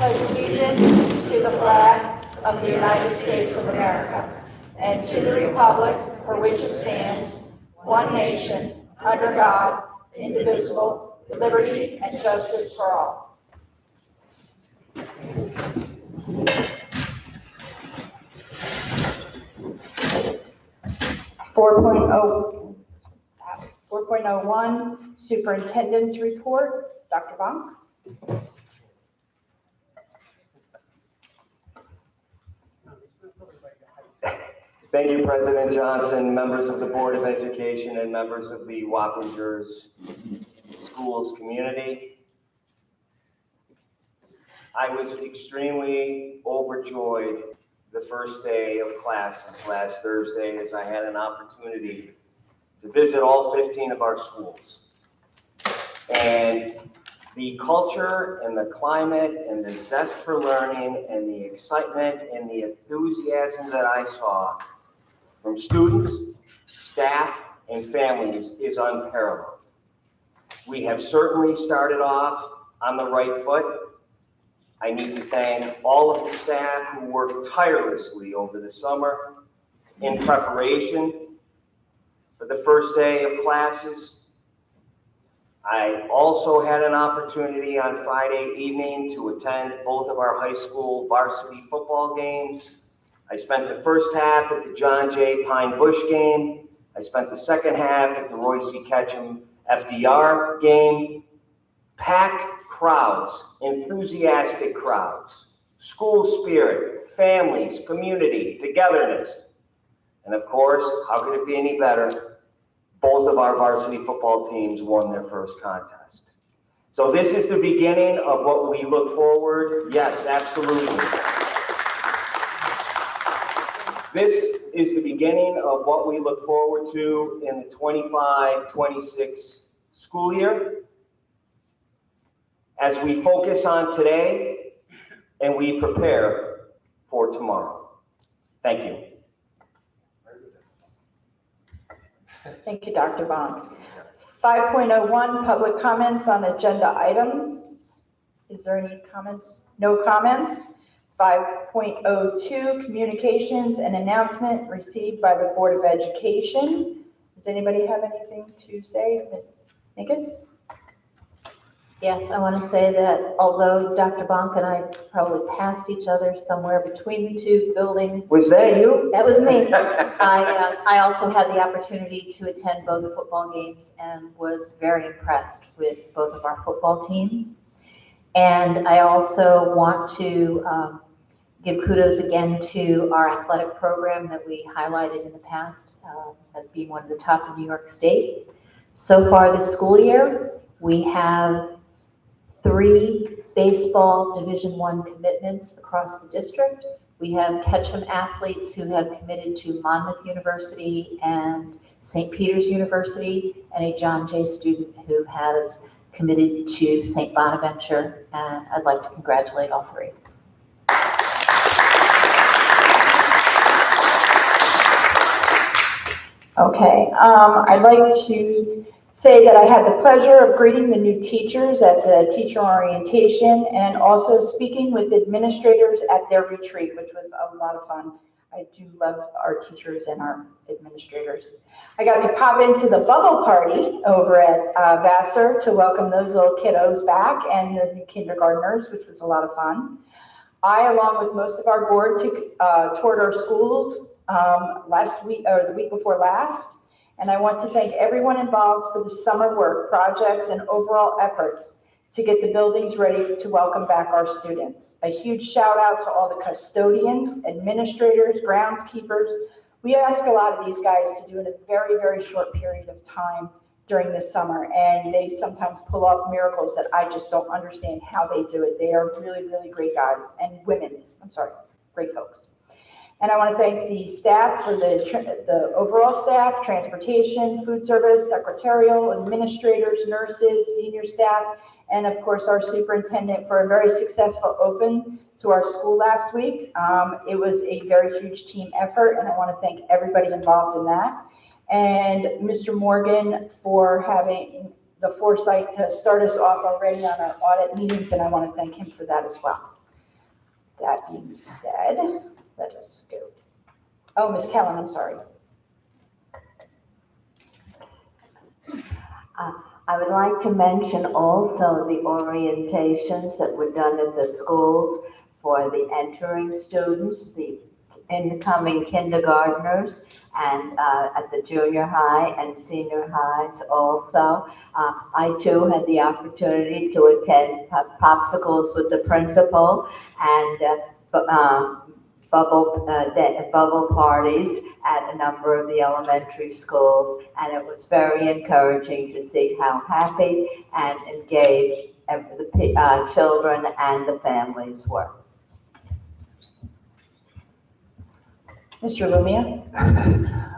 pledge allegiance to the flag of the United States of America and to the republic for which it stands, one nation, under God, indivisible, with liberty and justice for all. (4.0) 4.01 Superintendent's Report. Dr. Bonk. Thank you, President Johnson, members of the Board of Education, and members of the Wappingers Schools community. I was extremely overjoyed the first day of classes last Thursday as I had an opportunity to visit all 15 of our schools. And the culture and the climate and the zest for learning and the excitement and the enthusiasm that I saw from students, staff, and families is unparalleled. We have certainly started off on the right foot. I need to thank all of the staff who worked tirelessly over the summer in preparation for the first day of classes. I also had an opportunity on Friday evening to attend both of our high school varsity football games. I spent the first half at the John J. Pine Bush game. I spent the second half at the Royce C. Ketchum FDR game. Packed crowds, enthusiastic crowds, school spirit, families, community, togetherness. And of course, how could it be any better? Both of our varsity football teams won their first contest. So this is the beginning of what we look forward. Yes, absolutely. This is the beginning of what we look forward to in the 25-26 school year as we focus on today and we prepare for tomorrow. Thank you. Thank you, Dr. Bonk. 5.01 public comments on agenda items. Is there any comments? No comments. 5.02 communications and announcement received by the Board of Education. Does anybody have anything to say? Ms. Nickens? Yes, I want to say that although Dr. Bonk and I probably passed each other somewhere between the two buildings. Was that you? That was me. I also had the opportunity to attend both football games and was very impressed with both of our football teams. And I also want to give kudos again to our athletic program that we highlighted in the past as being one of the top in New York State. So far this school year, we have 3 baseball Division I commitments across the district. We have Ketchum athletes who have committed to Monmouth University and St. Peter's University, and a John Jay student who has committed to St. Bonaventure, and I'd like to congratulate all 3. Okay, I'd like to say that I had the pleasure of greeting the new teachers at the teacher orientation and also speaking with administrators at their retreat, which was a lot of fun. I do love our teachers and our administrators. I got to pop into the bubble party over at Vassar to welcome those little kiddos back and the new kindergartners, which was a lot of fun. I, along with most of our board, toured our schools last week or the week before last. And I want to thank everyone involved for the summer work, projects, and overall efforts to get the buildings ready to welcome back our students. A huge shout out to all the custodians, administrators, groundskeepers. We ask a lot of these guys to do in a very, very short period of time during the summer, and they sometimes pull off miracles that I just don't understand how they do it. They are really, really great guys and women. Great folks. And I want to thank the staff for the overall staff, transportation, food service, secretarial, administrators, nurses, senior staff, and of course our superintendent for a very successful open to our school last week. It was a very huge team effort, and I want to thank everybody involved in that. And Mr. Morgan for having the foresight to start us off already on our audit meetings, and I want to thank him for that as well. That being said, let's go. Oh, Ms. Kellen, I'm sorry. I would like to mention also the orientations that were done at the schools for the entering students, the incoming kindergartners, and at the junior high and senior highs also. I too had the opportunity to attend popsicles with the principal and bubble parties at a number of the elementary schools, and it was very encouraging to see how happy and engaged the children and the families were. Mr. Lumia?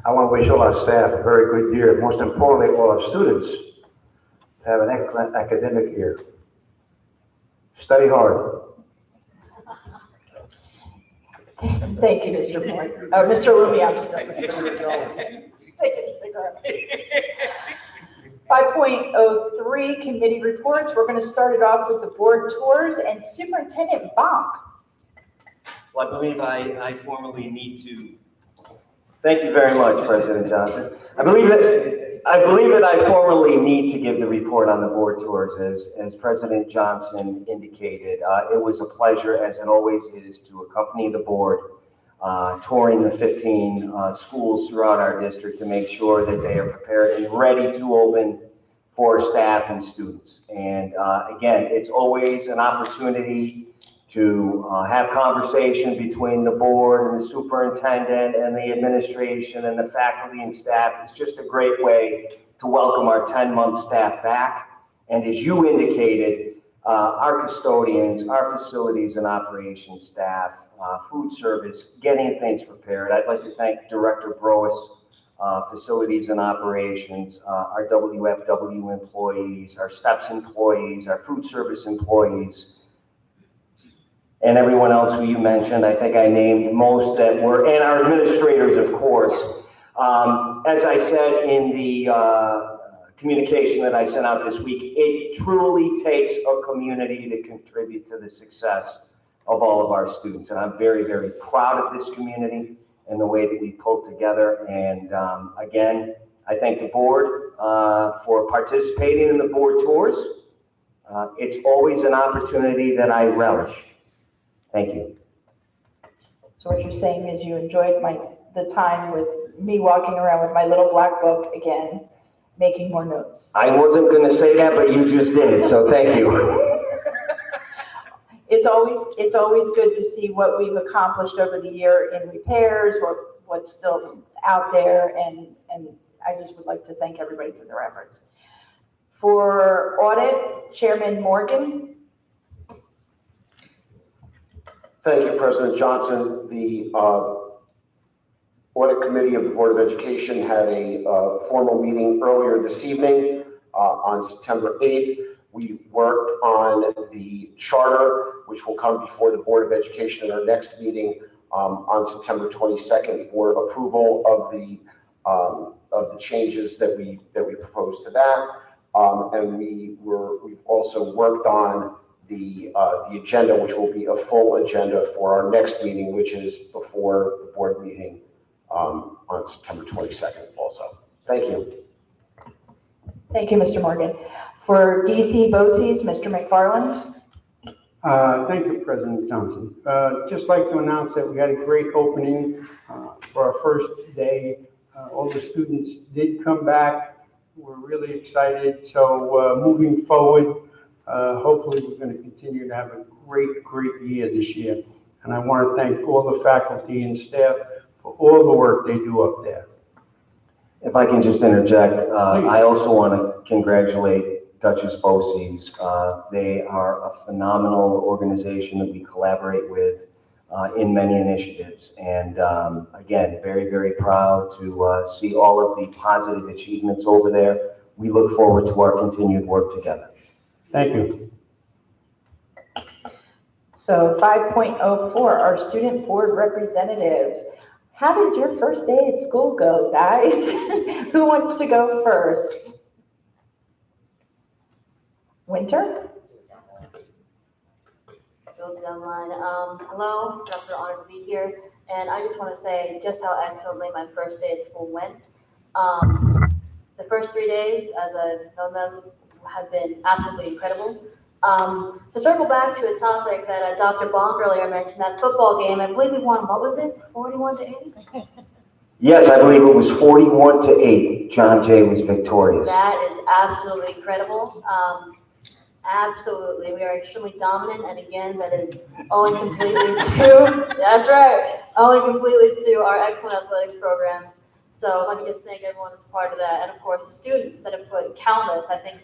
I want to wish all our staff a very good year. Most importantly, all our students have an excellent academic year. Study hard. Thank you, Mr. Moore. Oh, Mr. Lumia, I'm sorry. 5.03 committee reports. We're going to start it off with the board tours and Superintendent Bonk. Well, I believe I formally need to. Thank you very much, President Johnson. I believe that I formally need to give the report on the board tours. As President Johnson indicated, it was a pleasure, as it always is, to accompany the board touring the 15 schools throughout our district to make sure that they are prepared and ready to open for staff and students. And again, it's always an opportunity to have conversation between the board and the superintendent and the administration and the faculty and staff. It's just a great way to welcome our 10-month staff back. And as you indicated, our custodians, our facilities and operations staff, food service, getting things prepared. I'd like to thank Director Broas, facilities and operations, our WFW employees, our STEPS employees, our food service employees, and everyone else who you mentioned. I think I named most that were, and our administrators, of course. As I said in the communication that I sent out this week, it truly takes a community to contribute to the success of all of our students. And I'm very, very proud of this community and the way that we pulled together. And again, I thank the board for participating in the board tours. It's always an opportunity that I relish. Thank you. So what you're saying is you enjoyed the time with me walking around with my little black book again, making more notes. I wasn't going to say that, but you just did, so thank you. It's always good to see what we've accomplished over the year in repairs, what's still out there, and I just would like to thank everybody for their efforts. For audit, Chairman Morgan. Thank you, President Johnson. The Audit Committee of the Board of Education had a formal meeting earlier this evening on September 8th. We worked on the charter, which will come before the Board of Education in our next meeting on September 22nd for approval of the changes that we proposed to that. And we've also worked on the agenda, which will be a full agenda for our next meeting, which is before the board meeting on September 22nd also. Thank you. Thank you, Mr. Morgan. For DC BOCES, Mr. McFarland. Thank you, President Johnson. Just like to announce that we had a great opening for our first day. All the students did come back. We're really excited. So moving forward, hopefully we're going to continue to have a great year this year. And I want to thank all the faculty and staff for all the work they do up there. If I can just interject, I also want to congratulate Duchess BOCES. They are a phenomenal organization that we collaborate with in many initiatives. And again, very, very proud to see all of the positive achievements over there. We look forward to our continued work together. Thank you. So 5.04, our student board representatives. How did your first day at school go, guys? Who wants to go first? Winter? go to the line. Hello, it's absolutely honored to be here. And I just want to say just how excellently my first day at school went. The first 3 days, as I've known them, have been absolutely incredible. To circle back to a topic that Dr. Bonk earlier mentioned, that football game, I believe we won, what was it, 41-8? Yes, I believe it was 41-8. John Jay was victorious. That is absolutely incredible. Absolutely, we are extremely dominant, and again, that is owing completely to, that's right, owing completely to our excellent athletics programs. So let me just thank everyone that's part of that, and of course, the students that have put countless, I think,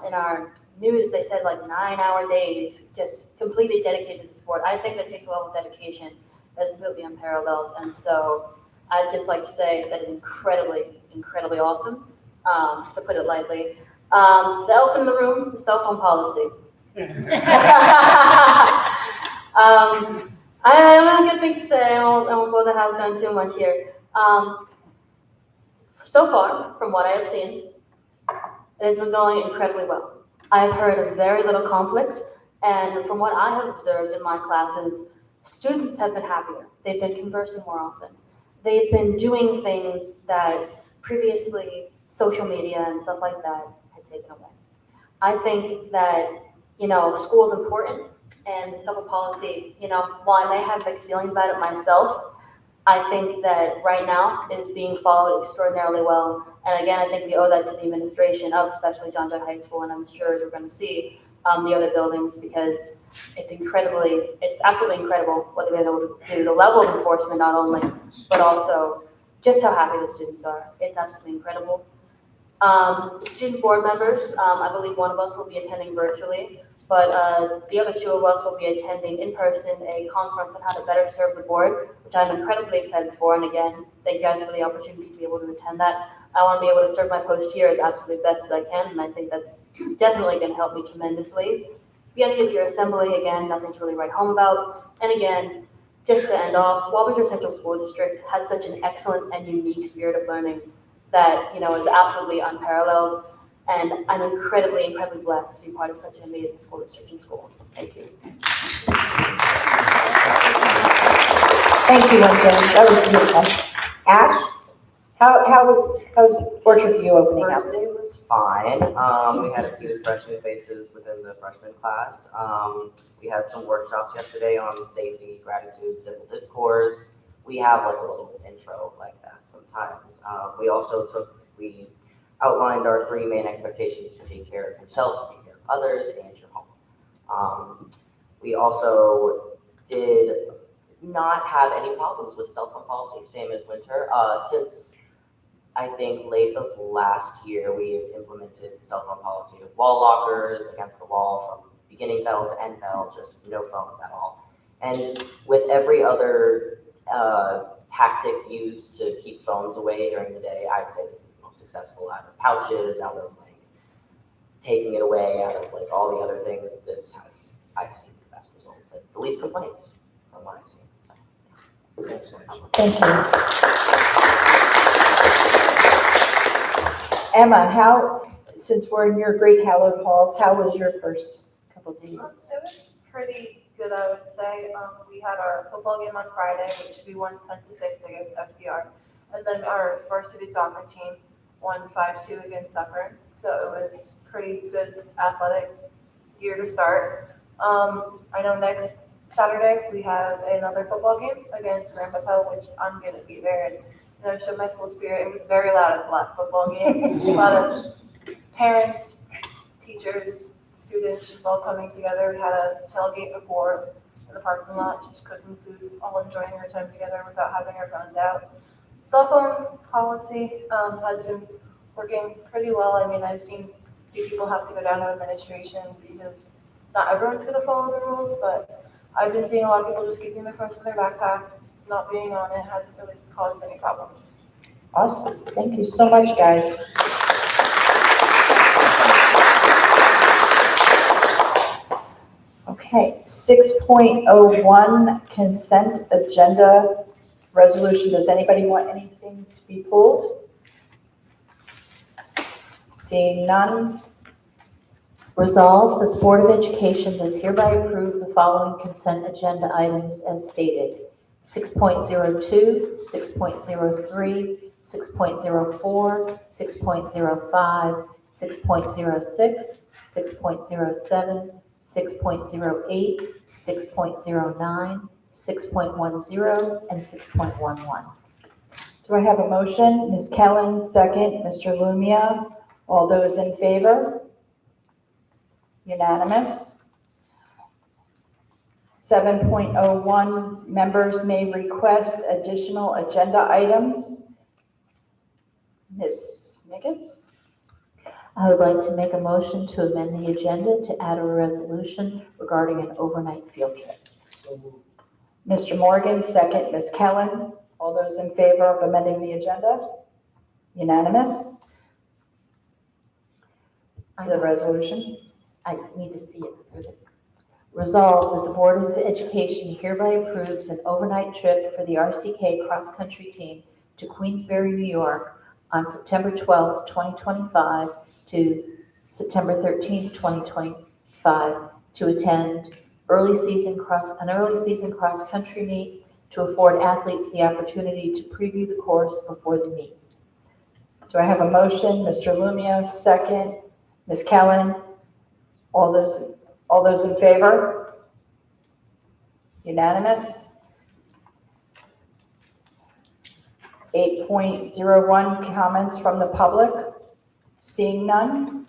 in our news, they said like 9-hour days, just completely dedicated to the sport. I think that takes a level of dedication that is completely unparalleled, and so I'd just like to say that it's incredibly, incredibly awesome, to put it lightly. The elephant in the room, the cell phone policy. I have a good thing to say. I won't blow the house down too much here. So far, from what I have seen, it has been going incredibly well. I have heard of very little conflict, and from what I have observed in my classes, students have been happier. They've been conversing more often. They've been doing things that previously social media and stuff like that had taken away. I think that, school is important, and the civil policy, while I may have mixed feelings about it myself, I think that right now it is being followed extraordinarily well. And again, I think we owe that to the administration of especially John Jay High School, and I'm sure we're going to see the other buildings, because it's absolutely incredible what they've been able to do. The level of enforcement not only, but also just how happy the students are. It's absolutely incredible. Student board members, I believe one of us will be attending virtually, but the other two of us will be attending in person a conference on how to better serve the board, which I'm incredibly excited for. And again, thank you guys for the opportunity to be able to attend that. I want to be able to serve my post here as absolutely best as I can, and I think that's definitely going to help me tremendously. The end of your assembly, again, nothing to really write home about. And again, just to end off, Wallbridger Central School District has such an excellent and unique spirit of learning that, is absolutely unparalleled. And I'm incredibly, incredibly blessed to be part of such an amazing school district and school. Thank you. Thank you, Lincoln. That was beautiful. Ash, how was Orchard View opening up? First day was fine. We had a few freshman faces within the freshman class. We had some workshops yesterday on safety, gratitude, civil discourse. We have like a little intro like that sometimes. We outlined our 3 main expectations: to take care of yourselves, take care of others, and your home. We also did not have any problems with cell phone policy, same as winter. Since I think late of last year, we have implemented cell phone policy with wall lockers against the wall from beginning bell to end bell, just no phones at all. And with every other tactic used to keep phones away during the day, I'd say this is the most successful. Out of pouches, out of like taking it away, out of like all the other things, I've seen the best results and the least complaints from what I've seen. So. Thank you. Emma, since we're in your great hallowed halls, how was your first couple days? It was pretty good, I would say. We had our football game on Friday, which we won 10-6 against FDR. And then our varsity soccer team won 5-2 against Suffern. So it was pretty good athletic year to start. I know next Saturday we have another football game against Grand Bethel, which I'm going to be there and show my school spirit. It was very loud at the last football game. A lot of parents, teachers, students just all coming together. We had a tailgate before in the parking lot, just cooking food, all enjoying our time together without having our phones out. Cell phone policy has been working pretty well. I mean, I've seen people have to go down to administration because not everyone's going to follow the rules, but I've been seeing a lot of people just keeping their phones in their backpack, not being on it, hasn't really caused any problems. Awesome. Thank you so much, guys. Okay, 6.01 consent agenda resolution. Does anybody want anything to be pulled? Seeing none, Resolved that the Board of Education does hereby approve the following consent agenda items as stated. 6.02, 6.03, 6.04, 6.05, 6.06, 6.07, 6.08, 6.09, 6.10, and 6.11. Do I have a motion? Ms. Kellen, second. Mr. Lumia. All those in favor? Unanimous. 7.01, members may request additional agenda items. Ms. Nicketts? I would like to make a motion to amend the agenda to add a resolution regarding an overnight field trip. Mr. Morgan, second. Ms. Kellen? All those in favor of amending the agenda? Unanimous. The resolution? I need to see it. Resolved that the Board of Education hereby approves an overnight trip for the RCK cross-country team to Queensbury, New York on September 12th, 2025 to September 13th, 2025 to attend an early season cross-country meet to afford athletes the opportunity to preview the course before the meet. Do I have a motion? Mr. Lumia, second. Ms. Kellen? All those in favor? Unanimous. 8.01, comments from the public. Seeing none.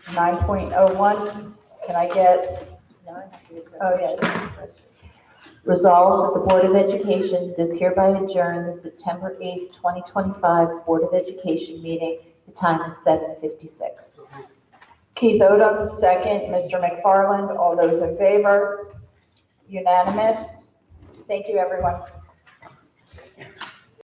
9.01, can I get, oh yeah. Resolved that the Board of Education does hereby adjourn the September 8th, 2025 Board of Education meeting. The time is 7:56. Keith Odom, second. Mr. McFarland, all those in favor? Unanimous. Thank you, everyone.